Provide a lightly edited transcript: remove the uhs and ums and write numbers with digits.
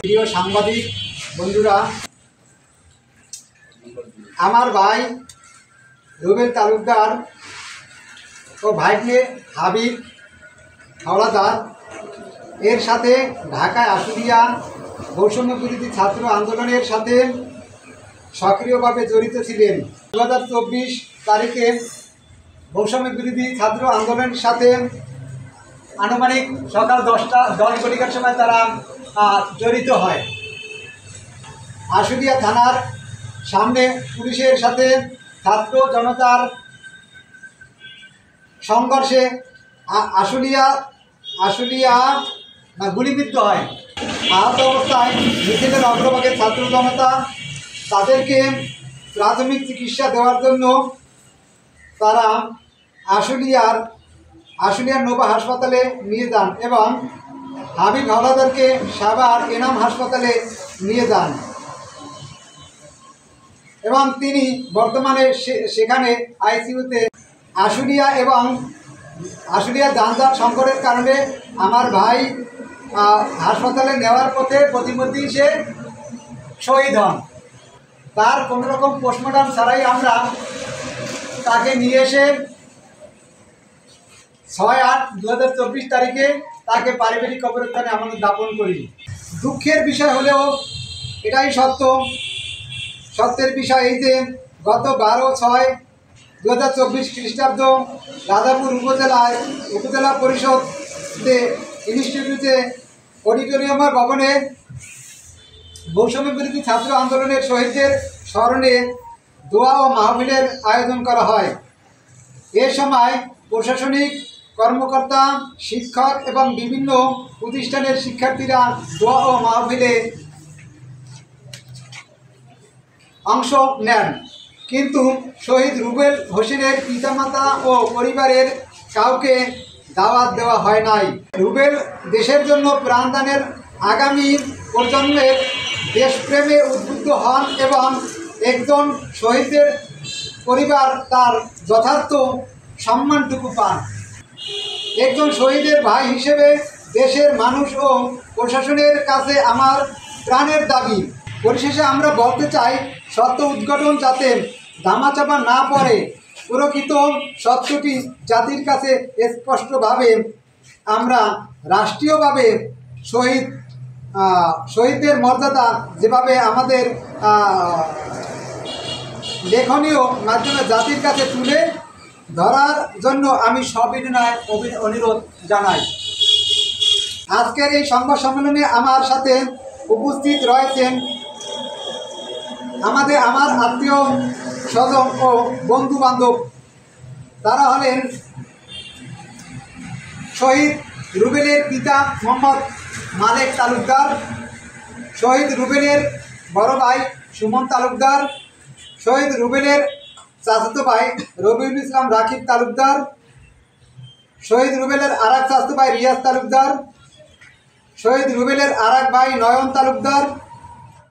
প্রিয় সাংবাদিক বন্ধুরা, আমার ভাই রুবেল তালুকদার ও ভাইকে হাবিব হাওলাদার এর সাথে ঢাকায় আশুলিয়া বৈষম্য বিরোধী ছাত্র আন্দোলনের সাথে সক্রিয়ভাবে জড়িত ছিলেন। 2024 তারিখে বৈষম্য বিরোধী ছাত্র আন্দোলনের সাথে আনুমানিক সকাল 10:10 সময় তারা জড়িত হয়। আশুলিয়া থানার সামনে পুলিশের সাথে ছাত্র জনতার সংঘর্ষে আশুলিয়া গুলিবিদ্ধ হয়। আহত অবস্থায় মিছিলের অগ্রভাগে ছাত্র জনতা তাদেরকে প্রাথমিক চিকিৎসা দেওয়ার জন্য তারা আশুলিয়ার নোভা হাসপাতালে নিয়ে যান এবং হাবিব হাওলাদারকে সাভার এনাম হাসপাতালে নিয়ে যান এবং তিনি বর্তমানে সেখানে আইসিইউতে। আশুলিয়া যানজট সংকটের কারণে আমার ভাই হাসপাতালে নেওয়ার পথে প্রতিমধ্যেই সে শহীদ হন। তার কোনো রকম পোস্টমর্টম ছাড়াই আমরা তাকে নিয়ে এসে 6/8/2024 তারিখে তাকে পারিবারিক কবরস্থানে আমাদের দাপন করি। দুঃখের বিষয় হলেও এটাই সত্যের বিষয় এই যে গত 12/6/2024 খ্রিস্টাব্দ রাজাপুর উপজেলা পরিষদে ইনস্টিটিউটে অডিটোরিয়ামের ভবনে বৈষম্য বিরোধী ছাত্র আন্দোলনের শহীদদের স্মরণে দোয়া ও মাহফিলের আয়োজন করা হয়। এ সময় প্রশাসনিক কর্মকর্তা, শিক্ষক এবং বিভিন্ন প্রতিষ্ঠানের শিক্ষার্থীরা দোয়া ও মাহফিলে অংশ নেন, কিন্তু শহীদ রুবেল হোসেনের পিতামাতা ও পরিবারের কাউকে দাওয়াত দেওয়া হয় নাই। রুবেল দেশের জন্য প্রাণদানের আগামী প্রজন্মের দেশপ্রেমে উদ্বুদ্ধ হন এবং একজন শহীদের পরিবার তার যথার্থ সম্মানটুকু পান। একজন শহীদের ভাই হিসেবে দেশের মানুষ ও প্রশাসনের কাছে আমার প্রাণের দাবি। পরিশেষে আমরা বলতে চাই, সত্য উদ্ঘাটন যাতে ধামাচাপা না পড়ে, প্রকৃত সত্যটি জাতির কাছে স্পষ্টভাবে আমরা রাষ্ট্রীয়ভাবে শহীদদের মর্যাদা যেভাবে আমাদের লেখনীয় মাধ্যমে জাতির কাছে তুলে ধরার জন্য আমি সবিনয় অনুরোধ জানাই। আজকের এই সংবাদ সম্মেলনে আমার সাথে উপস্থিত রয়েছেন আমার আত্মীয় স্বজন ও বন্ধু বান্ধব। তারা হলেন শহীদ রুবেলের পিতা মোহাম্মদ মালেক তালুকদার, শহীদ রুবেলের বড় ভাই সুমন তালুকদার, শহীদ রুবেলের চাচাতো ভাই রবিউল ইসলাম রাকিব তালুকদার, শহীদ রুবেলের আরেক চাচাতো ভাই রিয়াজ তালুকদার, শহীদ রুবেলের আরেক ভাই নয়ন তালুকদার,